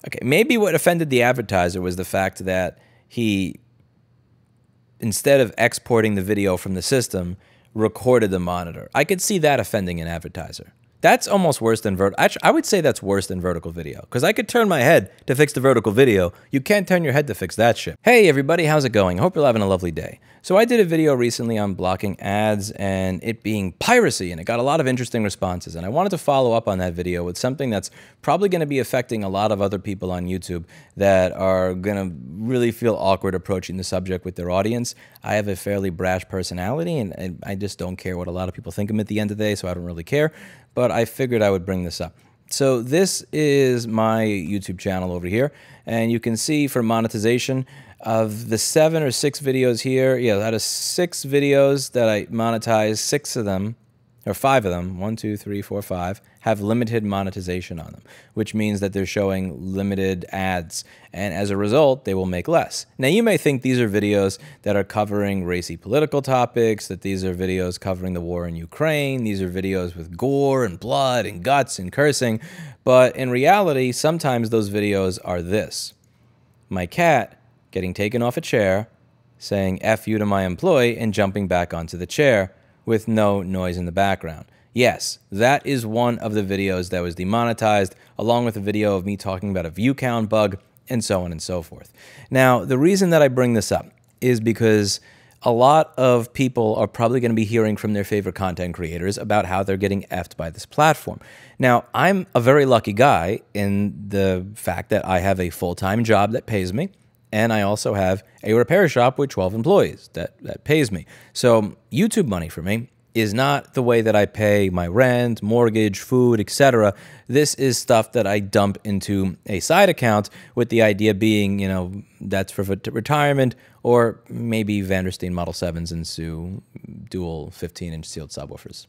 Okay, maybe what offended the advertiser was the fact that he, instead of exporting the video from the system, recorded the monitor. I could see that offending an advertiser. That's almost worse than actually, I would say that's worse than vertical video, because I could turn my head to fix the vertical video. You can't turn your head to fix that shit. Hey everybody, how's it going? Hope you're having a lovely day. So I did a video recently on blocking ads and it being piracy, and it got a lot of interesting responses. And I wanted to follow up on that video with something that's probably going to be affecting a lot of other people on YouTube that are going to really feel awkward approaching the subject with their audience. I have a fairly brash personality, and I just don't care what a lot of people think of me at the end of the day, so I don't really care. But I figured I would bring this up. So this is my YouTube channel over here, and you can see for monetization of the 7 or 6 videos here, yeah, out of 6 videos that I monetize, 6 of them, or 5 of them, 1, 2, 3, 4, 5, have limited monetization on them, which means that they're showing limited ads, and as a result, they will make less. Now, you may think these are videos that are covering racy political topics, that these are videos covering the war in Ukraine, these are videos with gore and blood and guts and cursing, but in reality, sometimes those videos are this: my cat getting taken off a chair, saying F you to my employee, and jumping back onto the chair with no noise in the background. Yes, that is one of the videos that was demonetized, along with a video of me talking about a view count bug, and so on and so forth. Now, the reason that I bring this up is because a lot of people are probably going to be hearing from their favorite content creators about how they're getting effed by this platform. Now, I'm a very lucky guy in the fact that I have a full-time job that pays me, and I also have a repair shop with 12 employees that pays me. So YouTube money for me is not the way that I pay my rent, mortgage, food, etc. This is stuff that I dump into a side account, with the idea being, you know, that's for retirement, or maybe Vandersteen Model 7s and Sue dual 15-inch sealed subwoofers.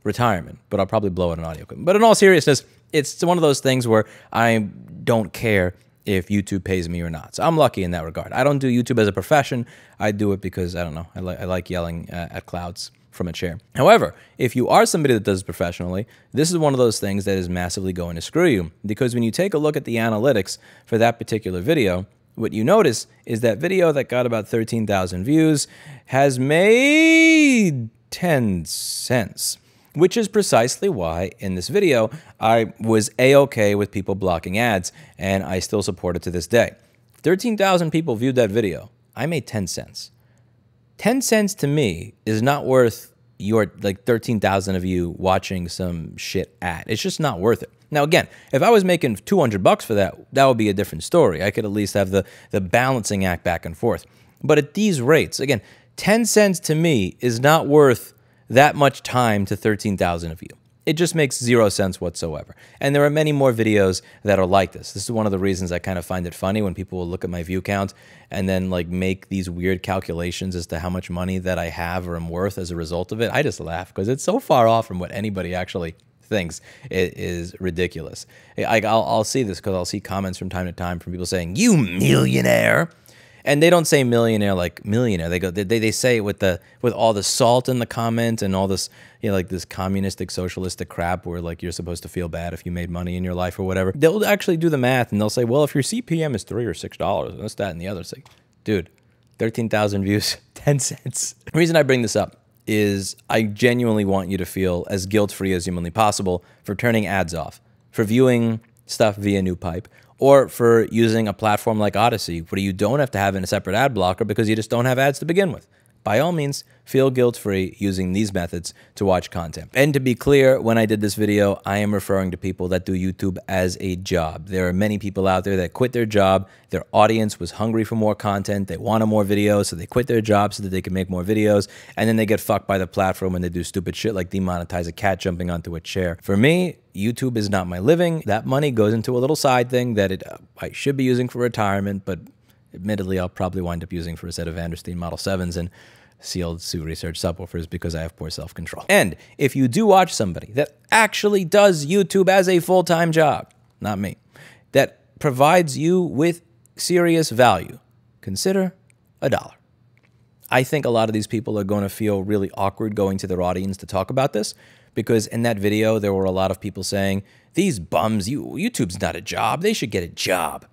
Retirement, but I'll probably blow out an audio equipment. But in all seriousness, it's one of those things where I don't care if YouTube pays me or not. So I'm lucky in that regard. I don't do YouTube as a profession. I do it because, I don't know, I like yelling at clouds from a chair. However, if you are somebody that does it professionally, this is one of those things that is massively going to screw you, because when you take a look at the analytics for that particular video, what you notice is that video that got about 13,000 views has made 10 cents. Which is precisely why in this video I was A-okay with people blocking ads, and I still support it to this day. 13,000 people viewed that video. I made 10 cents. 10 cents to me is not worth your, like, 13,000 of you watching some shit ad. It's just not worth it. Now, again, if I was making 200 bucks for that, that would be a different story. I could at least have the balancing act back and forth. But at these rates, again, 10 cents to me is not worth that much time to 13,000 of you. It just makes 0 sense whatsoever. And there are many more videos that are like this. This is one of the reasons I kind of find it funny when people will look at my view count and then like make these weird calculations as to how much money that I have or am worth as a result of it. I just laugh because it's so far off from what anybody actually thinks. It is ridiculous. I'll see this because I'll see comments from time to time from people saying, "You millionaire." And they don't say millionaire like millionaire. They say it with all the salt in the comment and all this, you know, like this communistic, socialistic crap where like you're supposed to feel bad if you made money in your life or whatever. They'll actually do the math and they'll say, well, if your CPM is $3 or $6, this, that, and the other. It's like, dude, 13,000 views, 10 cents. The reason I bring this up is I genuinely want you to feel as guilt-free as humanly possible for turning ads off, for viewing stuff via NewPipe, or for using a platform like Odysee, where you don't have to have a separate ad blocker because you just don't have ads to begin with. By all means, feel guilt-free using these methods to watch content. And to be clear, when I did this video, I am referring to people that do YouTube as a job. There are many people out there that quit their job. Their audience was hungry for more content. They wanted more videos, so they quit their job so that they can make more videos. And then they get fucked by the platform when they do stupid shit like demonetize a cat jumping onto a chair. For me, YouTube is not my living. That money goes into a little side thing that I should be using for retirement, but admittedly, I'll probably wind up using for a set of Vandersteen Model 7s and sealed Sue Research subwoofers because I have poor self-control. And if you do watch somebody that actually does YouTube as a full-time job, not me, that provides you with serious value, consider $1. I think a lot of these people are going to feel really awkward going to their audience to talk about this, because in that video, there were a lot of people saying These bums, YouTube's not a job. They should get a job.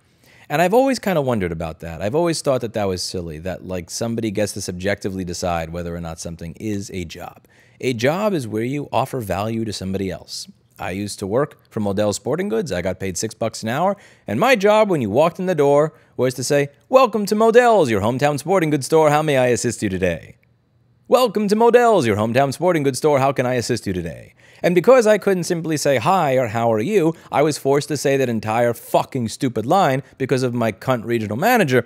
And I've always kind of wondered about that. I've always thought that that was silly, that like somebody gets to subjectively decide whether or not something is a job. A job is where you offer value to somebody else. I used to work for Modell's Sporting Goods. I got paid $6 an hour. And my job when you walked in the door was to say, "Welcome to Modell's, your hometown sporting goods store. How may I assist you today?" "Welcome to Modell's, your hometown sporting goods store. How can I assist you today?" And because I couldn't simply say hi or how are you, I was forced to say that entire fucking stupid line because of my cunt regional manager.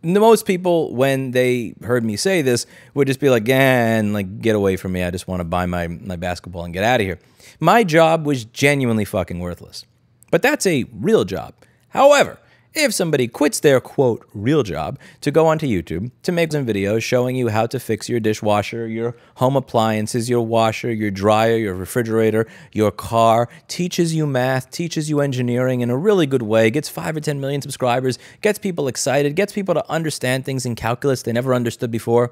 Most people, when they heard me say this, would just be like, "Yeah, and like, get away from me. I just want to buy my basketball and get out of here." My job was genuinely fucking worthless. But that's a real job. However, if somebody quits their, quote, real job to go onto YouTube to make some videos showing you how to fix your dishwasher, your home appliances, your washer, your dryer, your refrigerator, your car, teaches you math, teaches you engineering in a really good way, gets 5 or 10 million subscribers, gets people excited, gets people to understand things in calculus they never understood before,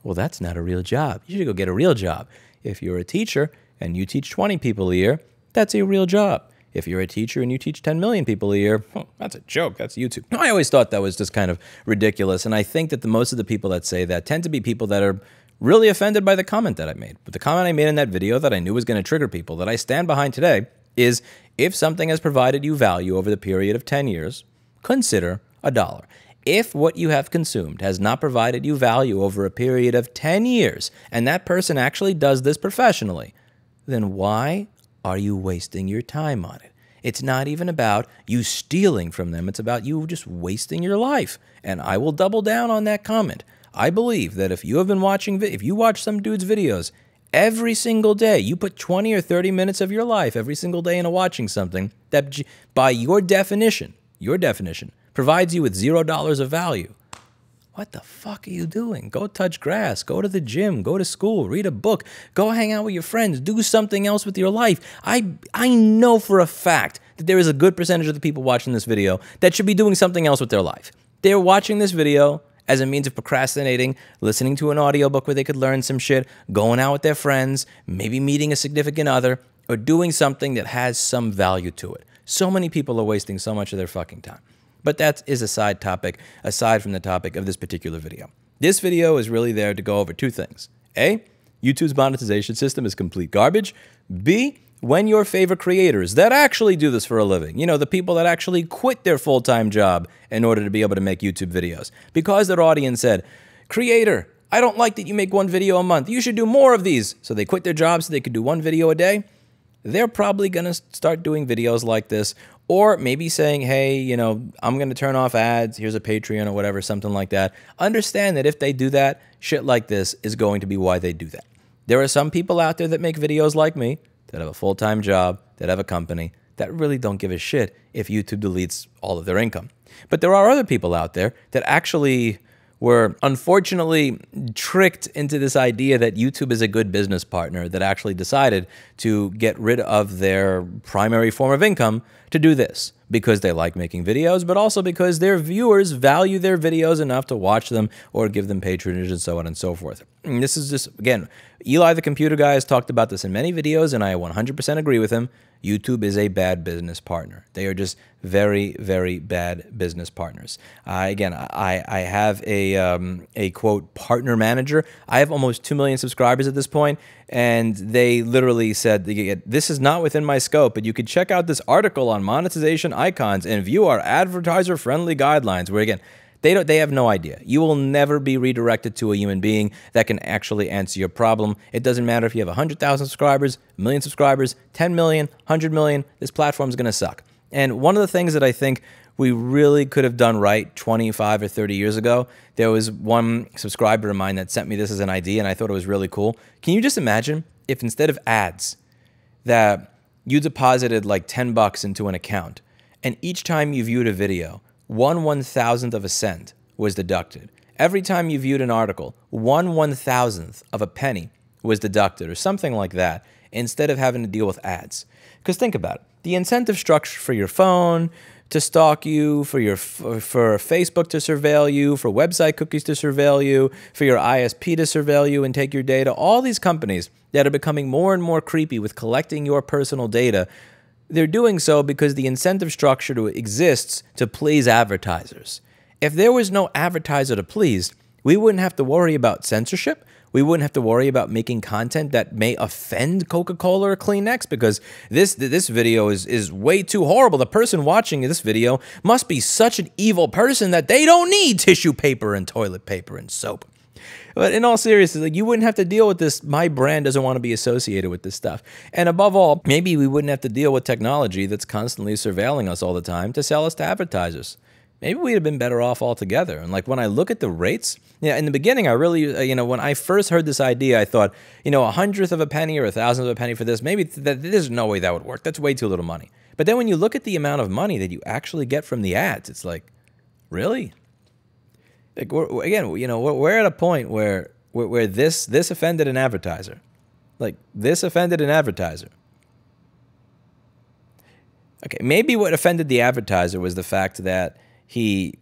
well, that's not a real job. You should go get a real job. If you're a teacher and you teach 20 people a year, that's a real job. If you're a teacher and you teach 10 million people a year, that's a joke. That's YouTube. I always thought that was just kind of ridiculous. And I think that most of the people that say that tend to be people that are really offended by the comment that I made. But the comment I made in that video that I knew was going to trigger people, that I stand behind today, is if something has provided you value over the period of 10 years, consider $1. If what you have consumed has not provided you value over a period of 10 years, and that person actually does this professionally, then why are you wasting your time on it? It's not even about you stealing from them. It's about you just wasting your life. And I will double down on that comment. I believe that if you have been watching, if you watch some dude's videos every single day, you put 20 or 30 minutes of your life every single day into watching something that by your definition, provides you with $0 of value. What the fuck are you doing? Go touch grass, go to the gym, go to school, read a book, go hang out with your friends, do something else with your life. I know for a fact that there is a good percentage of the people watching this video that should be doing something else with their life. They're watching this video as a means of procrastinating, listening to an audiobook where they could learn some shit, going out with their friends, maybe meeting a significant other, or doing something that has some value to it. So many people are wasting so much of their fucking time. But that is a side topic, aside from the topic of this particular video. This video is really there to go over two things. A, YouTube's monetization system is complete garbage. B, when your favorite creators that actually do this for a living, the people that actually quit their full-time job in order to be able to make YouTube videos, because their audience said, "Creator, I don't like that you make one video a month. You should do more of these." So they quit their jobs so they could do one video a day. They're probably going to start doing videos like this, or maybe saying, "Hey, I'm going to turn off ads. Here's a Patreon," or whatever, something like that. Understand that if they do that, shit like this is going to be why they do that. There are some people out there that make videos like me, that have a full-time job, that have a company, that really don't give a shit if YouTube deletes all of their income. But there are other people out there that actually were unfortunately tricked into this idea that YouTube is a good business partner, that actually decided to get rid of their primary form of income to do this because they like making videos, but also because their viewers value their videos enough to watch them or give them patronage and so on and so forth. And this is just, again, Eli the computer guy has talked about this in many videos, and I 100% agree with him. YouTube is a bad business partner. They are just very, very bad business partners. Again, I have a quote partner manager. I have almost 2 million subscribers at this point, and they literally said, "This is not within my scope, but you could check out this article on monetization icons and view our advertiser-friendly guidelines." Where again, they have no idea. You will never be redirected to a human being that can actually answer your problem. It doesn't matter if you have 100,000 subscribers, 1 million subscribers, 10 million, 100 million, this platform is going to suck. And one of the things that I think we really could have done right 25 or 30 years ago, there was one subscriber of mine that sent me this as an idea, and I thought it was really cool. Can you just imagine if instead of ads, that you deposited like $10 into an account, and each time you viewed a video, 1/1000th of a cent was deducted. Every time you viewed an article, 1/1000th of a penny was deducted, or something like that, instead of having to deal with ads. Because think about it. The incentive structure for your phone to stalk you, for Facebook to surveil you, for website cookies to surveil you, for your ISP to surveil you and take your data, all these companies that are becoming more and more creepy with collecting your personal data, They're doing so because the incentive structure exists to please advertisers. If there was no advertiser to please, we wouldn't have to worry about censorship. We wouldn't have to worry about making content that may offend Coca-Cola or Kleenex, because this video is way too horrible. The person watching this video must be such an evil person that they don't need tissue paper and toilet paper and soap. But in all seriousness, like, you wouldn't have to deal with this. My brand doesn't want to be associated with this stuff. And above all, maybe we wouldn't have to deal with technology that's constantly surveilling us all the time to sell us to advertisers. Maybe we'd have been better off altogether. And like, when I look at the rates, in the beginning, I really, when I first heard this idea, I thought, a hundredth of a penny or a thousandth of a penny for this, maybe there's no way that would work. That's way too little money. But then when you look at the amount of money that you actually get from the ads, it's like, really? Like, we're at a point where this offended an advertiser. Like, this offended an advertiser. Okay, maybe what offended the advertiser was the fact that he,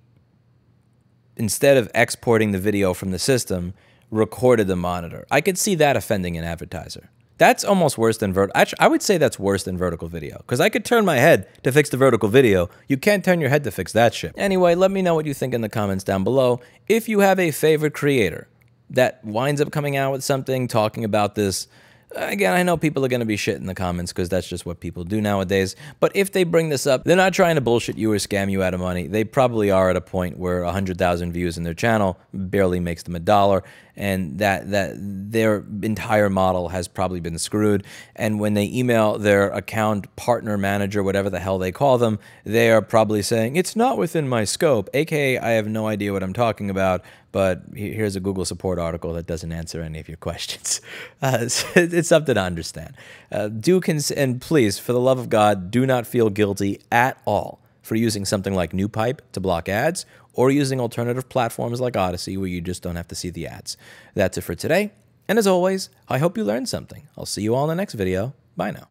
instead of exporting the video from the system, recorded the monitor. I could see that offending an advertiser. That's almost worse than actually, I would say that's worse than vertical video, because I could turn my head to fix the vertical video. You can't turn your head to fix that shit. Anyway, let me know what you think in the comments down below. If you have a favorite creator that winds up coming out with something talking about this, again, I know people are going to be shit in the comments because that's just what people do nowadays. But if they bring this up, they're not trying to bullshit you or scam you out of money. They probably are at a point where 100,000 views in their channel barely makes them $1, and that their entire model has probably been screwed. And when they email their account partner manager, whatever the hell they call them, they are probably saying, it's not within my scope, aka I have no idea what I'm talking about, but here's a Google support article that doesn't answer any of your questions. It's something to understand. And please, for the love of God, do not feel guilty at all for using something like NewPipe to block ads, or using alternative platforms like Odyssey where you just don't have to see the ads. That's it for today. And as always, I hope you learned something. I'll see you all in the next video. Bye now.